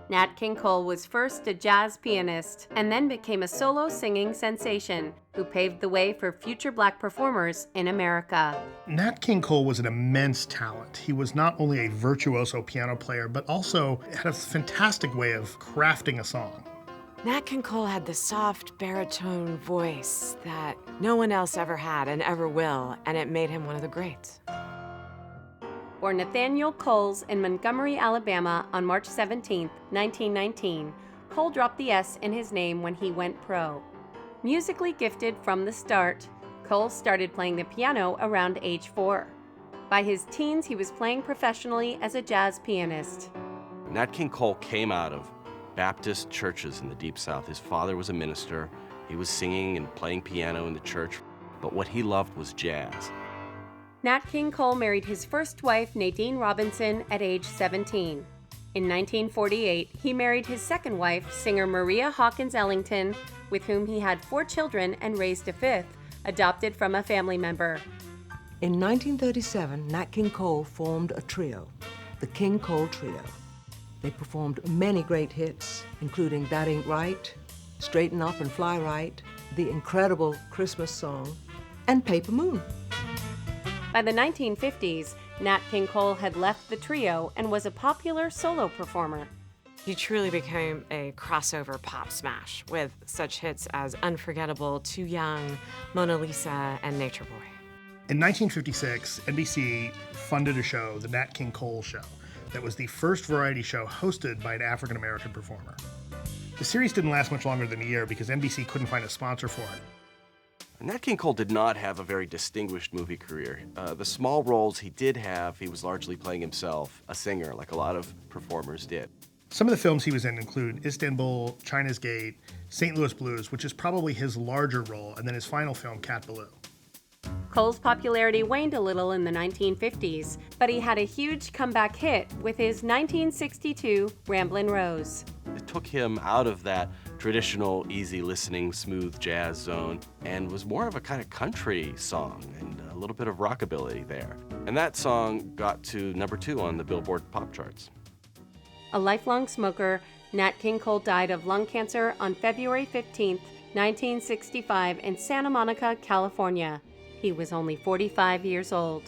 Nat King Cole was first a jazz pianist and then became a solo singing sensation who paved the way for future black performers in America. Nat King Cole was an immense talent. He was not only a virtuoso piano player, but also had a fantastic way of crafting a song. Nat King Cole had the soft baritone voice that no one else ever had and ever will, and it made him one of the greats. Born Nathaniel Coles in Montgomery, Alabama on March 17, 1919, Cole dropped the S in his name when he went pro. Musically gifted from the start, Cole started playing the piano around age 4. By his teens, he was playing professionally as a jazz pianist. Nat King Cole came out of Baptist churches in the Deep South. His father was a minister. He was singing and playing piano in the church, but what he loved was jazz. Nat King Cole married his first wife, Nadine Robinson, at age 17. In 1948, he married his second wife, singer Maria Hawkins Ellington, with whom he had 4 children and raised a 5th, adopted from a family member. In 1937, Nat King Cole formed a trio, the King Cole Trio. They performed many great hits, including That Ain't Right, Straighten Up and Fly Right, the incredible Christmas song, and Paper Moon. By the 1950s, Nat King Cole had left the trio and was a popular solo performer. He truly became a crossover pop smash with such hits as Unforgettable, Too Young, Mona Lisa, and Nature Boy. In 1956, NBC funded a show, the Nat King Cole Show, that was the first variety show hosted by an African-American performer. The series didn't last much longer than a year because NBC couldn't find a sponsor for it. Nat King Cole did not have a very distinguished movie career. The small roles he did have, he was largely playing himself, a singer, like a lot of performers did. Some of the films he was in include Istanbul, China's Gate, St. Louis Blues, which is probably his larger role, and then his final film, Cat Ballou. Cole's popularity waned a little in the 1950s, but he had a huge comeback hit with his 1962 Ramblin' Rose. It took him out of that traditional, easy listening, smooth jazz zone and was more of a kind of country song and a little bit of rockabilly there. And that song got to number 2 on the Billboard pop charts. A lifelong smoker, Nat King Cole died of lung cancer on February 15, 1965 in Santa Monica, California. He was only 45 years old.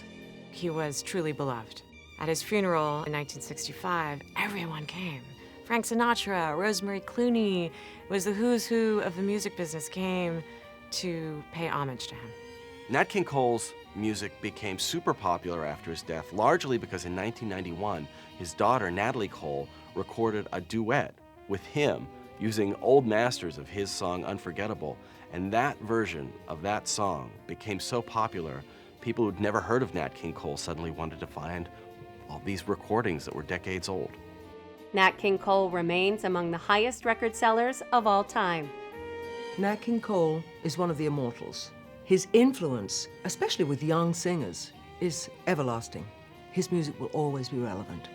He was truly beloved. At his funeral in 1965, everyone came. Frank Sinatra, Rosemary Clooney, it was the who's who of the music business came to pay homage to him. Nat King Cole's music became super popular after his death, largely because in 1991, his daughter, Natalie Cole, recorded a duet with him using old masters of his song Unforgettable. And that version of that song became so popular, people who'd never heard of Nat King Cole suddenly wanted to find all these recordings that were decades old. Nat King Cole remains among the highest record sellers of all time. Nat King Cole is one of the immortals. His influence, especially with young singers, is everlasting. His music will always be relevant.